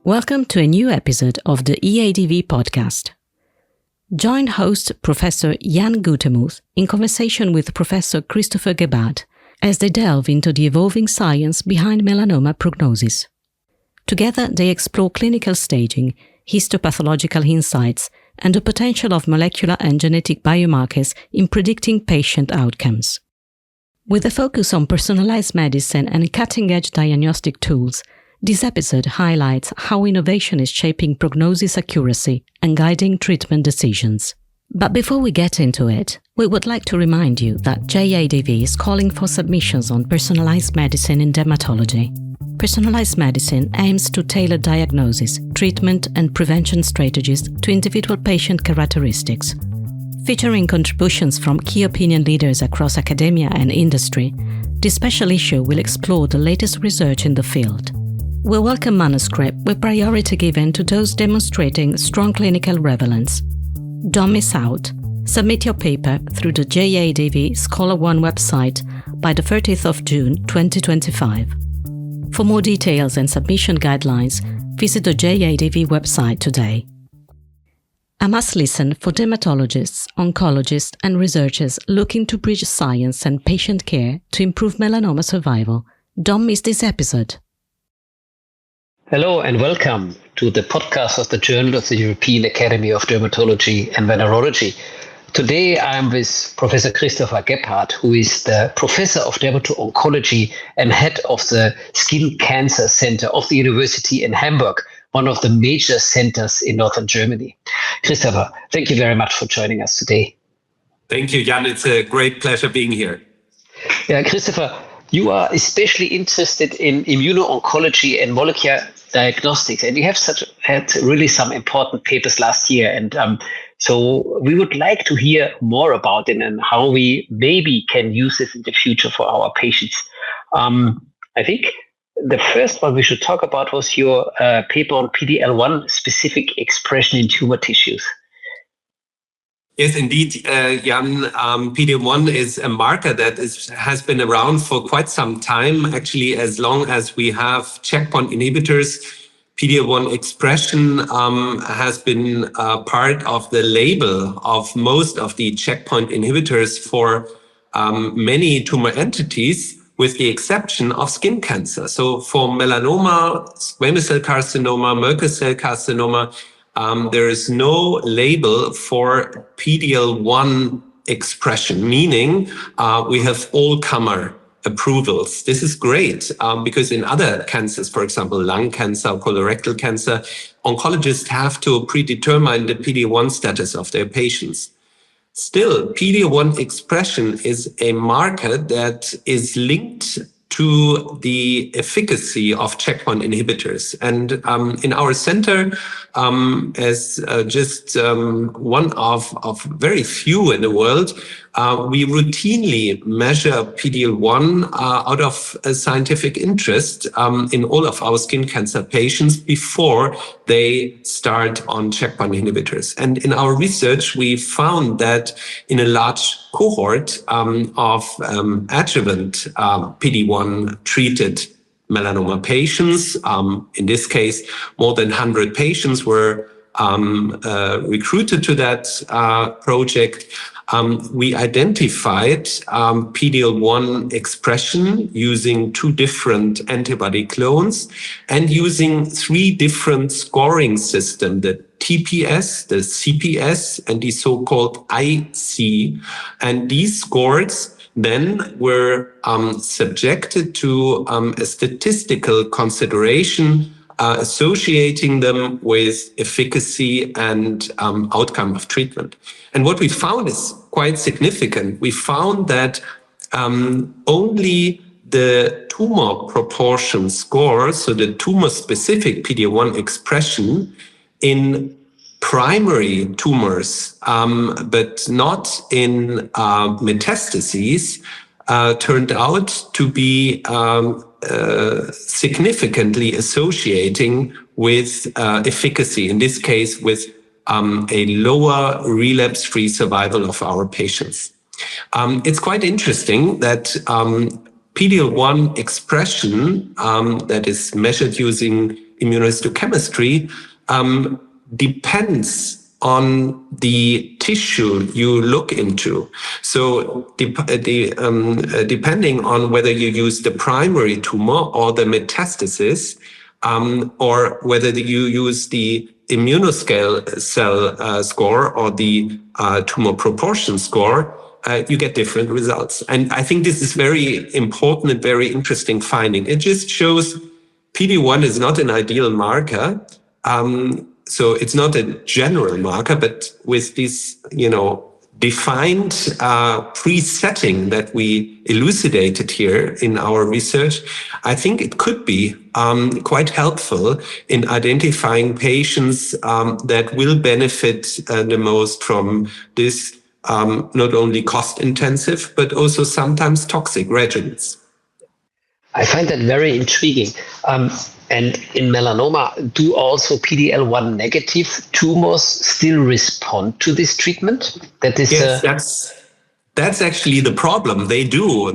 Welcome to a new episode of the EADVpodcast. Join host Professor Jan Gutermuth in conversation with Professor Christoffer Gebhardt as they delve into the evolving science behind melanoma prognosis. Together they explore clinical staging, histopathological insights, and the potential of molecular and genetic biomarkers in predicting patient outcomes. With a focus on personalized medicine and cutting-edge diagnostic tools, this episode highlights how innovation is shaping prognosis accuracy and guiding treatment decisions. But before we get into it, we would like to remind you that EADV is calling for submissions on personalized medicine in dermatology. Personalized medicine aims to tailor diagnosis, treatment, and prevention strategies to individual patient characteristics. Featuring contributions from key opinion leaders across academia and industry, this special issue will explore the latest research in the field. We welcome manuscript with priority given to those demonstrating strong clinical relevance. Don't miss out. Submit your paper through the EADV Scholar One website by the 30th of June 2025. For more details and submission guidelines, visit the EADV website today. A must listen for dermatologists, oncologists, and researchers looking to bridge science and patient care to improve melanoma survival. Don't miss this episode. Hello and welcome to the podcast of the Journal of the European Academy of Dermatology and Venereology. Today I'm with Professor Christoffer Gebhardt, who is the Professor of Dermato-Oncology and Head of the Skin Cancer Center of the University in Hamburg, one of the major centers in northern Germany. Christoffer, thank you very much for joining us today. Thank you, Jan. It's a great pleasure being here. Yeah, Christoffer, you are especially interested in immuno-oncology and molecular diagnostics, and you have had really some important papers last year. And so we would like to hear more about it and how we maybe can use this in the future for our patients. I think the first one we should talk about was your paper on PD-L1 specific expression in tumor tissues. Yes, indeed, Jan. PD-L1 is a marker that has been around for quite some time, actually as long as we have checkpoint inhibitors. PD-L1 expression has been part of the label of most of the checkpoint inhibitors for many tumor entities, with the exception of skin cancer. So for melanoma, squamous cell carcinoma, Merkel cell carcinoma, there is no label for PD-L1 expression, meaning we have all-comer approvals. This is great because in other cancers, for example, lung cancer, colorectal cancer, oncologists have to predetermine the PD-L1 status of their patients. Still, PD-L1 expression is a marker that is linked to the efficacy of checkpoint inhibitors. And in our center, as just one of very few in the world, we routinely measure PD-L1 out of a scientific interest in all of our skin cancer patients before they start on checkpoint inhibitors. And in our research, we found that in a large cohort of adjuvant PD-1 treated melanoma patients, in this case, more than 100 patients were recruited to that project. We identified PD-L1 expression using two different antibody clones and using three different scoring systems, the TPS, the CPS, and the so-called IC. And these scores then were subjected to a statistical consideration associating them with efficacy and outcome of treatment. And what we found is quite significant. We found that only the tumor proportion score, so the tumor-specific PD-L1 expression in primary tumors, but not in metastases, turned out to be significantly associating with efficacy, in this case with a lower relapse-free survival of our patients. It's quite interesting that PD-L1 expression that is measured using immunohistochemistry depends on the tissue you look into. So depending on whether you use the primary tumor or the metastasis, or whether you use the immunoscale cell score or the tumor proportion score, you get different results. And I think this is very important and very interesting finding. It just shows PD-1 is not an ideal marker. So it's not a general marker, but with this, defined presetting that we elucidated here in our research, I think it could be quite helpful in identifying patients that will benefit the most from this not only cost-intensive, but also sometimes toxic regimens. I find that very intriguing. And in melanoma, do also PD-L1 negative tumors still respond to this treatment? Yes, that's actually the problem. They do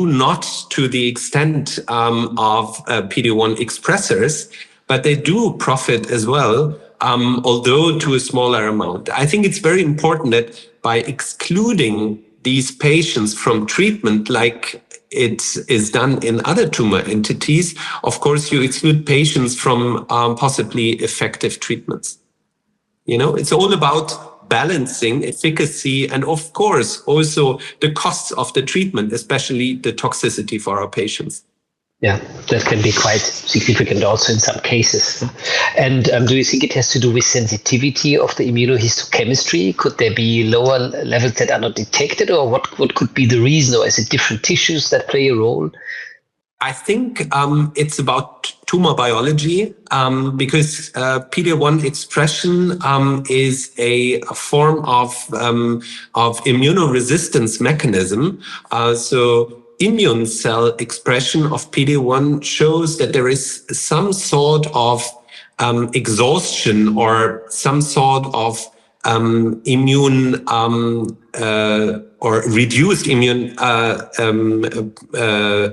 not to the extent of PD-1 expressors, but they do profit as well, although to a smaller amount. I think it's very important that by excluding these patients from treatment, like it is done in other tumor entities, of course, you exclude patients from possibly effective treatments. It's all about balancing efficacy and, of course, also the costs of the treatment, especially the toxicity for our patients. Yeah, that can be quite significant also in some cases. And do you think it has to do with sensitivity of the immunohistochemistry? Could there be lower levels that are not detected, or what could be the reason? Or is it different tissues that play a role? I think it's about tumor biology, because PD-1 expression is a form of immunoresistance mechanism. So immune cell expression of PD-1 shows that there is some sort of exhaustion or some sort of immune or reduced immune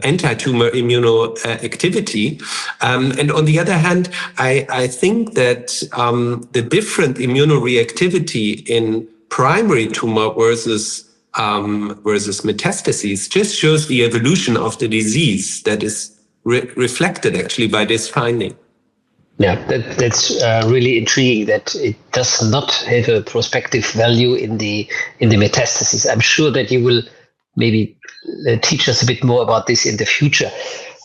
anti-tumor immunoactivity. And on the other hand, I think that the different immunoreactivity in primary tumor versus metastases just shows the evolution of the disease that is reflected actually by this finding. Yeah, that's really intriguing that it does not have a prospective value in the metastases. I'm sure that you will maybe teach us a bit more about this in the future.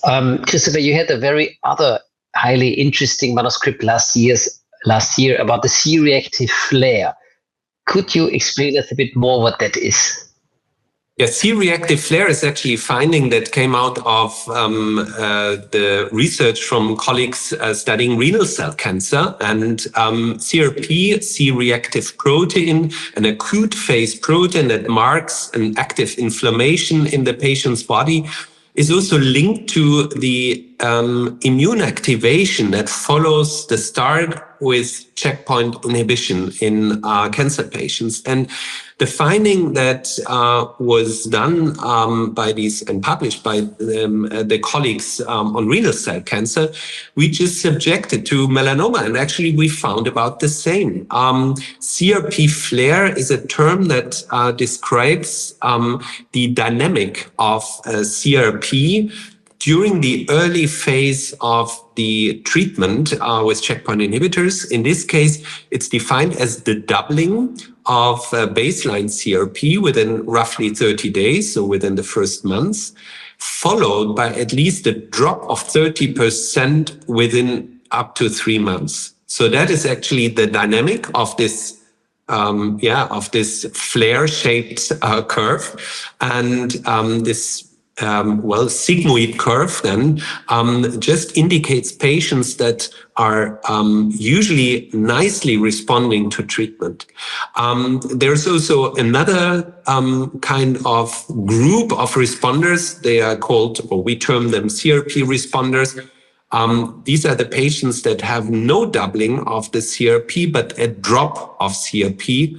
Christoffer, you had a very other highly interesting manuscript last year about the C-reactive flare. Could you explain us a bit more what that is? Yeah, C-reactive flare is actually a finding that came out of the research from colleagues studying renal cell cancer. And CRP, C-reactive protein, an acute phase protein that marks an active inflammation in the patient's body, is also linked to the immune activation that follows the start with checkpoint inhibition in cancer patients. And the finding that was done by these and published by the colleagues on renal cell cancer, we just subjected to melanoma, and actually we found about the same. CRP flare is a term that describes the dynamic of CRP during the early phase of the treatment with checkpoint inhibitors. In this case, it's defined as the doubling of baseline CRP within roughly 30 days, so within the first months, followed by at least a drop of 30% within up to 3 months. So that is actually the dynamic of this flare-shaped curve, and this sigmoid curve then just indicates patients that are usually nicely responding to treatment. There's also another kind of group of responders. They are called, or we term them CRP responders, These are the patients that have no doubling of the CRP, but a drop of CRP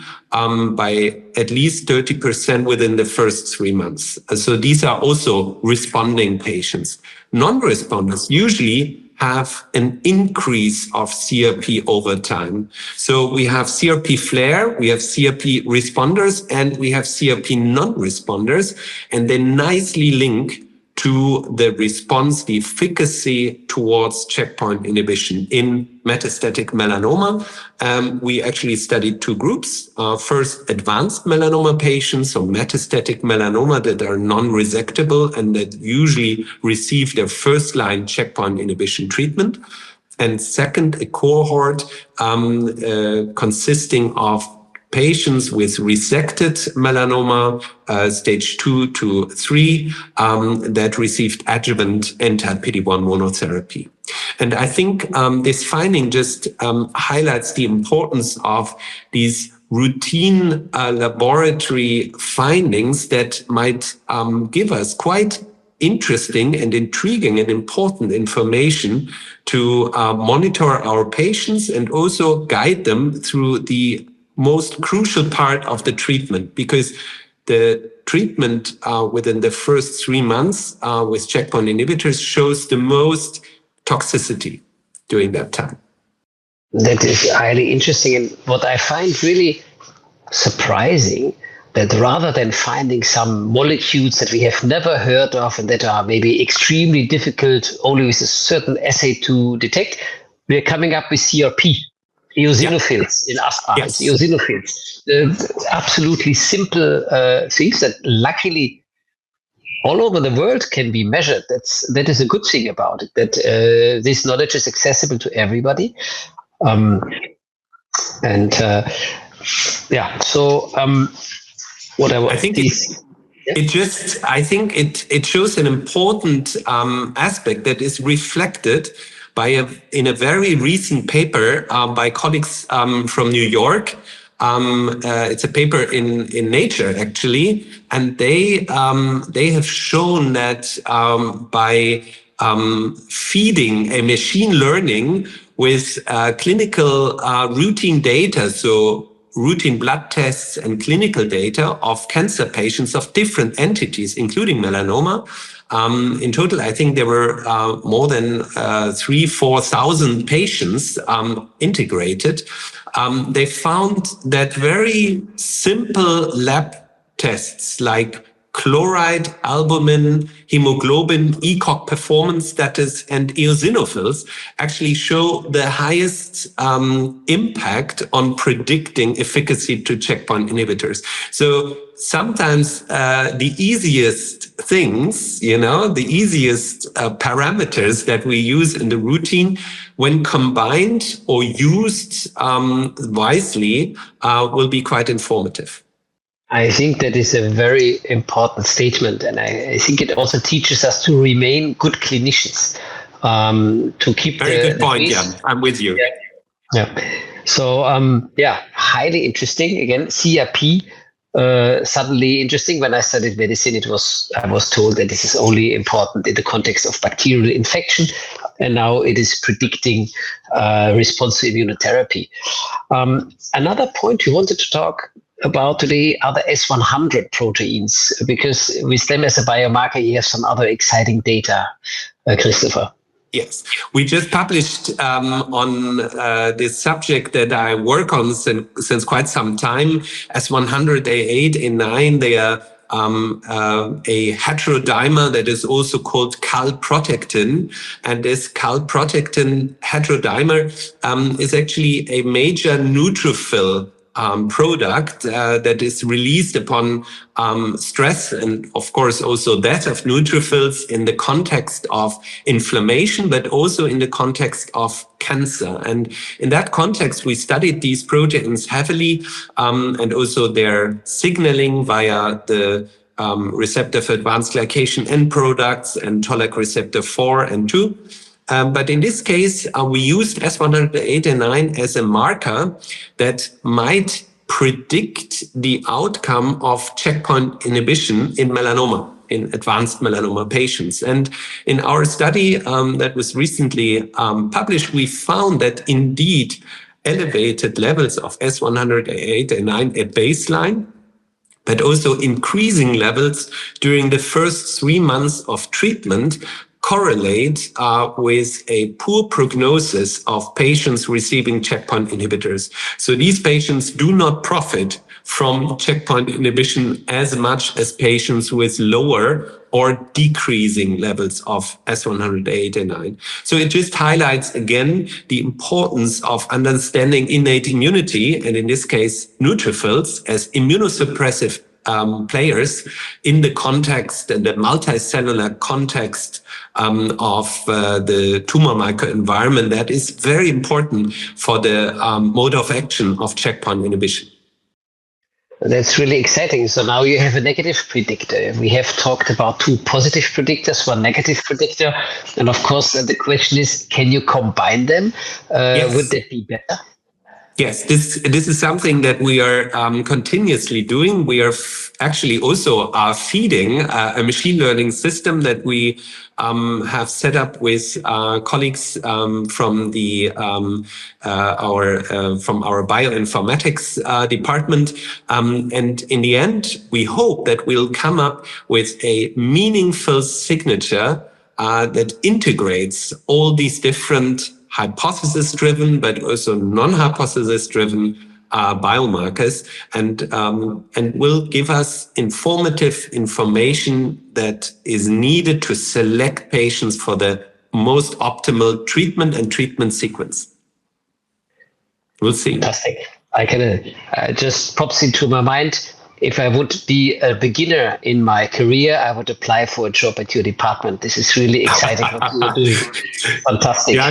by at least 30% within the first 3 months. So these are also responding patients. Non-responders usually have an increase of CRP over time. So we have CRP flare, we have CRP responders, and we have CRP non-responders, and they nicely link to the response, the efficacy towards checkpoint inhibition in metastatic melanoma. We actually studied 2 groups. First, advanced melanoma patients, so metastatic melanoma that are non-resectable and that usually receive their first-line checkpoint inhibition treatment. And second, a cohort consisting of patients with resected melanoma, stage 2 to 3, that received adjuvant anti-PD-1 monotherapy. And I think this finding just highlights the importance of these routine laboratory findings that might give us quite interesting and intriguing and important information to monitor our patients and also guide them through the most crucial part of the treatment, because the treatment within the first 3 months with checkpoint inhibitors shows the most toxicity during that time. That is highly interesting. And what I find really surprising, that rather than finding some molecules that we have never heard of and that are maybe extremely difficult only with a certain assay to detect, we are coming up with CRP. Eosinophils in asthma, Yes. it's eosinophils. Absolutely simple things that luckily all over the world can be measured. That is a good thing about it, that this knowledge is accessible to everybody. Whatever. I think it shows an important aspect that is reflected in a very recent paper by colleagues from New York. It's a paper in Nature, actually, and they have shown that by feeding a machine learning with clinical routine data, so routine blood tests and clinical data of cancer patients of different entities, including melanoma. In total, I think there were more than 3,000-4,000 patients integrated. They found that very simple lab tests like chloride, albumin, hemoglobin, ECOG performance status, and eosinophils actually show the highest impact on predicting efficacy to checkpoint inhibitors. So sometimes the easiest things, the easiest parameters that we use in the routine, when combined or used wisely, will be quite informative. I think that is a very important statement, and I think it also teaches us to remain good clinicians, to keep very good point. Yeah, I'm with you. Yeah. So highly interesting. Again, CRP. Suddenly interesting. When I studied medicine, I was told that this is only important in the context of bacterial infection, and now it is predicting response to immunotherapy. Another point we wanted to talk about today are the S100 proteins, because with them as a biomarker, you have some other exciting data, Christoffer. Yes, we just published on this subject that I work on since quite some time. S138, A9, they are a heterodimer that is also called calprotectin. And this calprotectin heterodimer is actually a major neutrophil product that is released upon stress and, of course, also death of neutrophils in the context of inflammation, but also in the context of cancer. And in that context, we studied these proteins heavily and also their signaling via the receptor for advanced glycation end products and toll-like receptor 4 and 2. But in this case, we used S100A and 9 as a marker that might predict the outcome of checkpoint inhibition in melanoma. in advanced melanoma patients. And in our study that was recently published, we found that indeed elevated levels of S138 and 9 at baseline, but also increasing levels during the first 3 months of treatment correlate with a poor prognosis of patients receiving checkpoint inhibitors. So these patients do not profit from checkpoint inhibition as much as patients with lower or decreasing levels of S138 and 9. So it just highlights again the importance of understanding innate immunity, and in this case, neutrophils as immunosuppressive players in the context and the multicellular context of the tumor microenvironment that is very important for the mode of action of checkpoint inhibition. That's really exciting. So now you have a negative predictor. We have talked about 2 positive predictors, 1 negative predictor. And of course, the question is, can you combine them? Yes. Would that be better? Yes, this is something that we are continuously doing. We are actually also feeding a machine learning system that we have set up with colleagues from the our bioinformatics department. And in the end, we hope that we'll come up with a meaningful signature that integrates all these different hypothesis-driven, but also non-hypothesis-driven biomarkers, and will give us informative information that is needed to select patients for the most optimal treatment and treatment sequence. We'll see. Fantastic. I can just pops into my mind. If I would be a beginner in my career, I would apply for a job at your department. This is really exciting what you're doing. Fantastic. Yeah,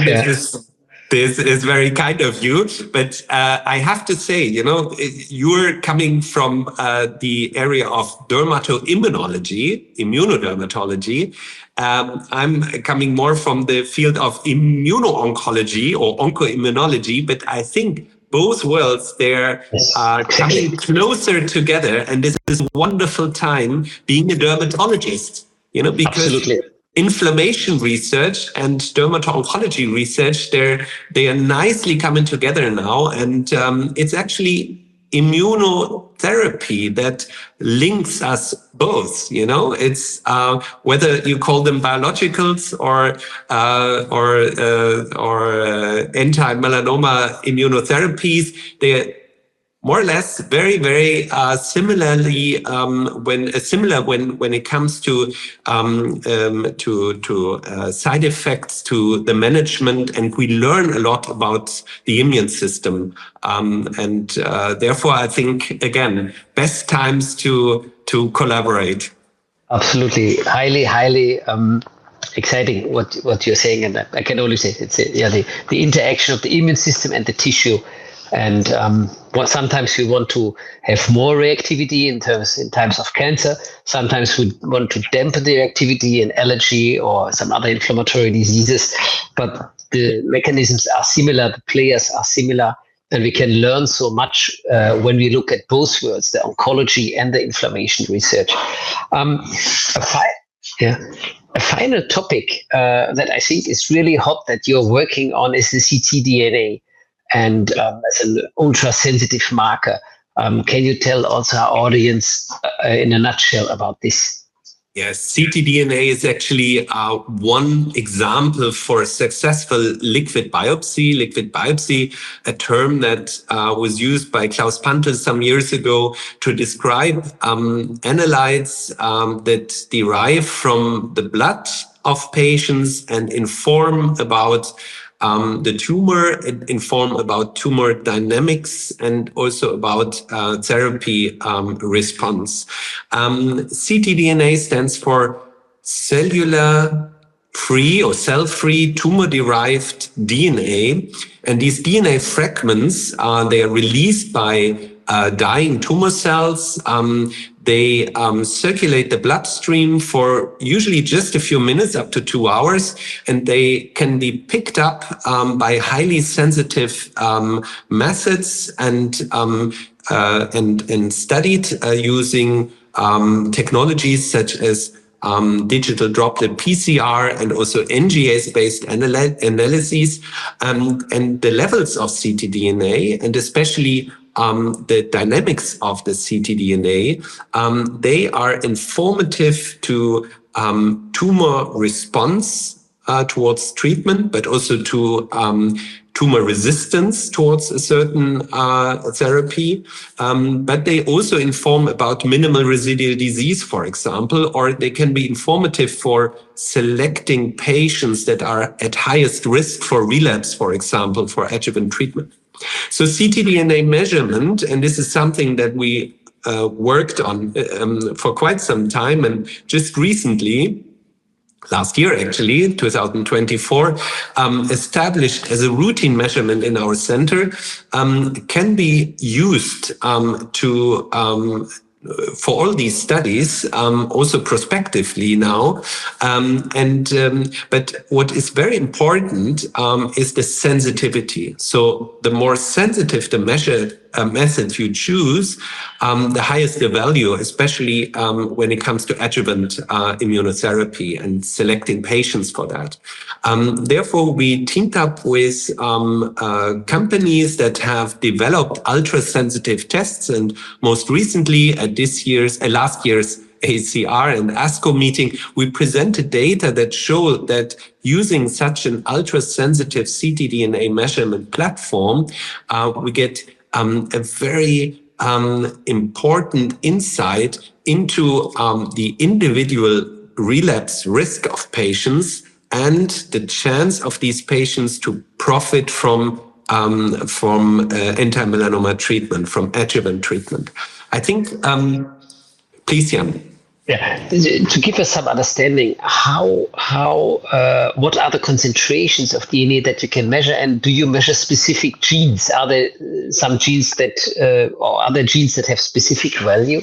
this is very kind of you. But I have to say, you're coming from the area of dermatoimmunology, immunodermatology. I'm coming more from the field of immuno-oncology or oncoimmunology, but I think both worlds, they're coming closer together, and this is a wonderful time being a dermatologist, because Absolutely. Inflammation research and dermato-oncology research, they are nicely coming together now, and it's actually immunotherapy that links us both. It's whether you call them biologicals or anti-melanoma immunotherapies, they're more or less very, very similarly when it comes to side effects, to the management, and we learn a lot about the immune system, and therefore I think again best times to collaborate. Absolutely, highly exciting what you're saying, and I can only say it's the interaction of the immune system and the tissue. And sometimes we want to have more reactivity in times of cancer. Sometimes we want to dampen the reactivity in allergy or some other inflammatory diseases. But the mechanisms are similar, the players are similar, and we can learn so much when we look at both worlds, the oncology and the inflammation research. A final topic that I think is really hot that you're working on is the ctDNA. And as an ultra-sensitive marker. Can you tell also our audience in a nutshell about this? Yes, ctDNA is actually one example for a successful liquid biopsy. Liquid biopsy, a term that was used by Klaus Pantel some years ago to describe analytes that derive from the blood of patients and inform about the tumor, inform about tumor dynamics, and also about therapy response. ctDNA stands for cellular-free or cell-free tumor-derived DNA. And these DNA fragments, they are released by dying tumor cells. They circulate the bloodstream for usually just a few minutes, up to 2 hours, and they can be picked up by highly sensitive methods and studied using technologies such as digital droplet PCR and also NGS-based analyses, and the levels of ctDNA, and especially the dynamics of the ctDNA, they are informative to tumor response towards treatment, but also to tumor resistance towards a certain therapy. But they also inform about minimal residual disease, for example, or they can be informative for selecting patients that are at highest risk for relapse, for example, for adjuvant treatment. So ctDNA measurement, and this is something that we worked on for quite some time, and just recently, last year actually, 2024, established as a routine measurement in our center, can be used for all these studies, also prospectively now. But what is very important is the sensitivity. So the more sensitive the method you choose, the highest the value, especially when it comes to adjuvant immunotherapy and selecting patients for that. Therefore, we teamed up with companies that have developed ultra-sensitive tests, and most recently at last year's ACR and ASCO meeting, we presented data that show that using such an ultra-sensitive ctDNA measurement platform, we get a very important insight into the individual relapse risk of patients and the chance of these patients to profit from anti-melanoma treatment, from adjuvant treatment. I think, please, Jan. Yeah, to give us some understanding, what are the concentrations of DNA that you can measure, and do you measure specific genes? Are there some genes or other genes that have specific value?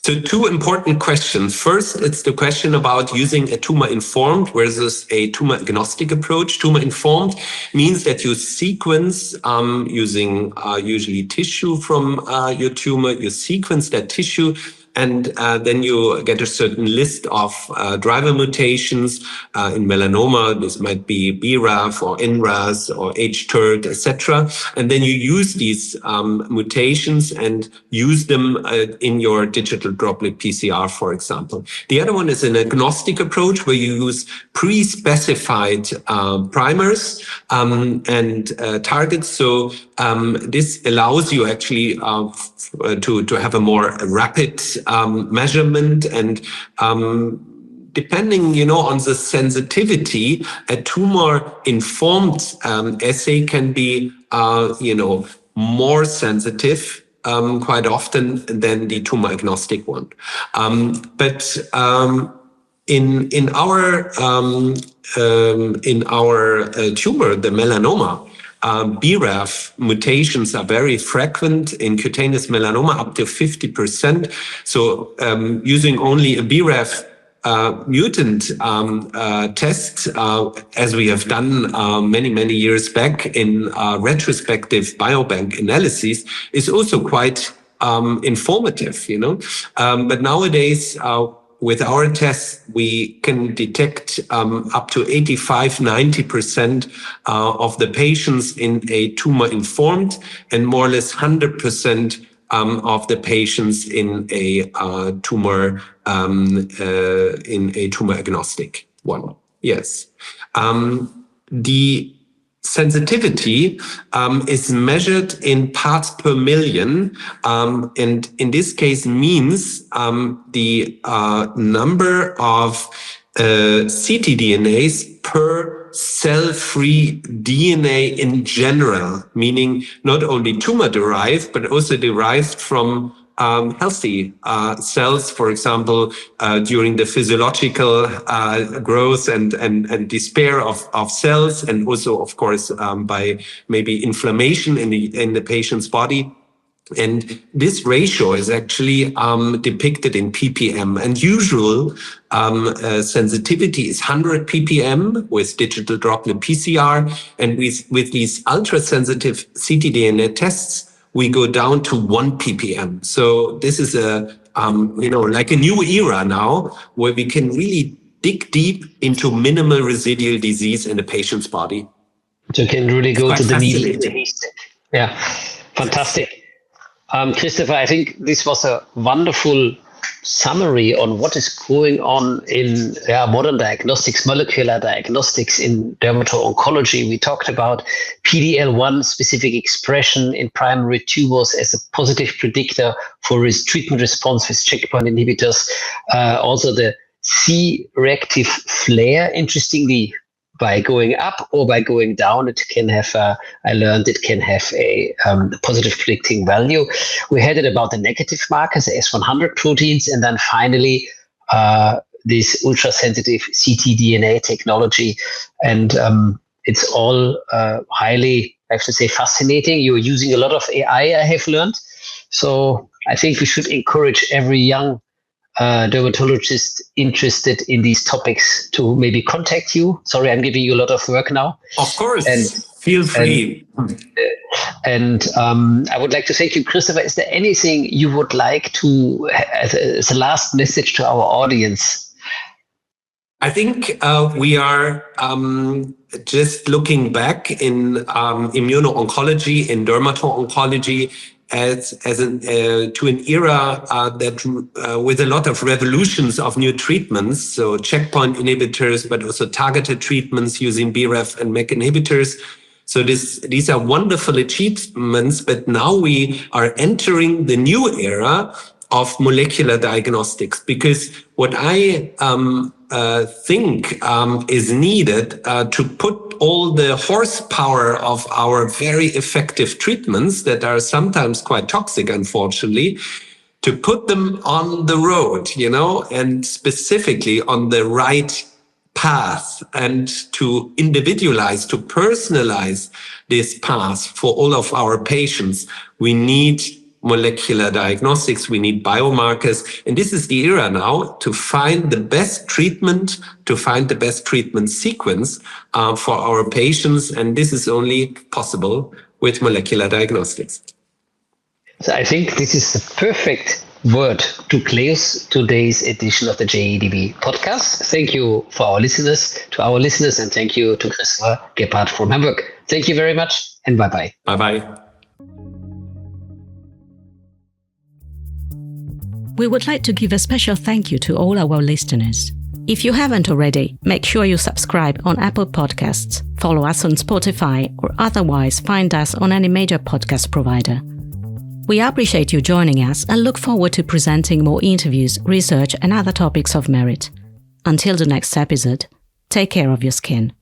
So two important questions. First, it's the question about using a tumor-informed versus a tumor-agnostic approach. Tumor-informed means that you sequence using usually tissue from your tumor, you sequence that tissue, and then you get a certain list of driver mutations. In melanoma, this might be BRAF or NRAS or hTERT, etc. And then you use these mutations and use them in your digital droplet PCR, for example. The other one is an agnostic approach where you use pre-specified primers and targets. So this allows you actually to have a more rapid measurement, and depending, on the sensitivity, a tumor-informed assay can be, more sensitive quite often than the tumor-agnostic one. But in our tumor, the melanoma, BRAF mutations are very frequent in cutaneous melanoma, up to 50%. So using only a BRAF mutant test, as we have done many years back in retrospective biobank analyses, is also quite informative, But nowadays, with our tests, we can detect up to 85-90% of the patients in a tumor-informed, and more or less 100% of the patients in a tumor-agnostic one. Yes, the sensitivity is measured in parts per million, and in this case means the number of ctDNAs per cell-free DNA in general, meaning not only tumor-derived, but also derived from healthy cells, for example, during the physiological growth and despair of cells, and also, of course, by maybe inflammation in the patient's body. And this ratio is actually depicted in ppm, and usual sensitivity is 100 ppm with digital droplet PCR, and with these ultra-sensitive ctDNA tests, we go down to 1 ppm. So this is a like a new era now, where we can really dig deep into minimal residual disease in a patient's body. So you can really go to the needle in the fascinating. haystack. Yeah, fantastic. Christoffer, I think this was a wonderful summary on what is going on in modern diagnostics, molecular diagnostics in dermato-oncology. We talked about PD-L1 specific expression in primary tumors as a positive predictor for treatment response with checkpoint inhibitors. Also the C-reactive flare, interestingly, by going up or by going down, it can have, I learned it can have a positive predicting value. We had it about the negative markers, the S100 proteins, and then finally this ultra-sensitive ctDNA technology. And it's all highly, I have to say, fascinating. You're using a lot of AI, I have learned. So I think we should encourage every young dermatologist interested in these topics to maybe contact you. Sorry, I'm giving you a lot of work now. Of course, feel free. And I would like to thank you, Christoffer. Is there anything you would like to, as a last message to our audience? I think we are just looking back in immuno-oncology, in dermato-oncology, to an era that with a lot of revolutions of new treatments, so checkpoint inhibitors, but also targeted treatments using BRAF and MEK inhibitors. So these are wonderful achievements, but now we are entering the new era of molecular diagnostics, because what I think is needed to put all the horsepower of our very effective treatments that are sometimes quite toxic, unfortunately, to put them on the road, and specifically on the right path, and to individualize, to personalize this path for all of our patients. We need molecular diagnostics, we need biomarkers, and this is the era now to find the best treatment, to find the best treatment sequence for our patients, and this is only possible with molecular diagnostics. So I think this is the perfect word to close today's edition of the EADV podcast. Thank you to our listeners, and thank you to Christoffer Gebhardt from Hamburg. Thank you very much, and bye-bye. Bye-bye. We would like to give a special thank you to all our listeners. If you haven't already, make sure you subscribe on Apple Podcasts, follow us on Spotify, or otherwise find us on any major podcast provider. We appreciate you joining us and look forward to presenting more interviews, research, and other topics of merit. Until the next episode, take care of your skin.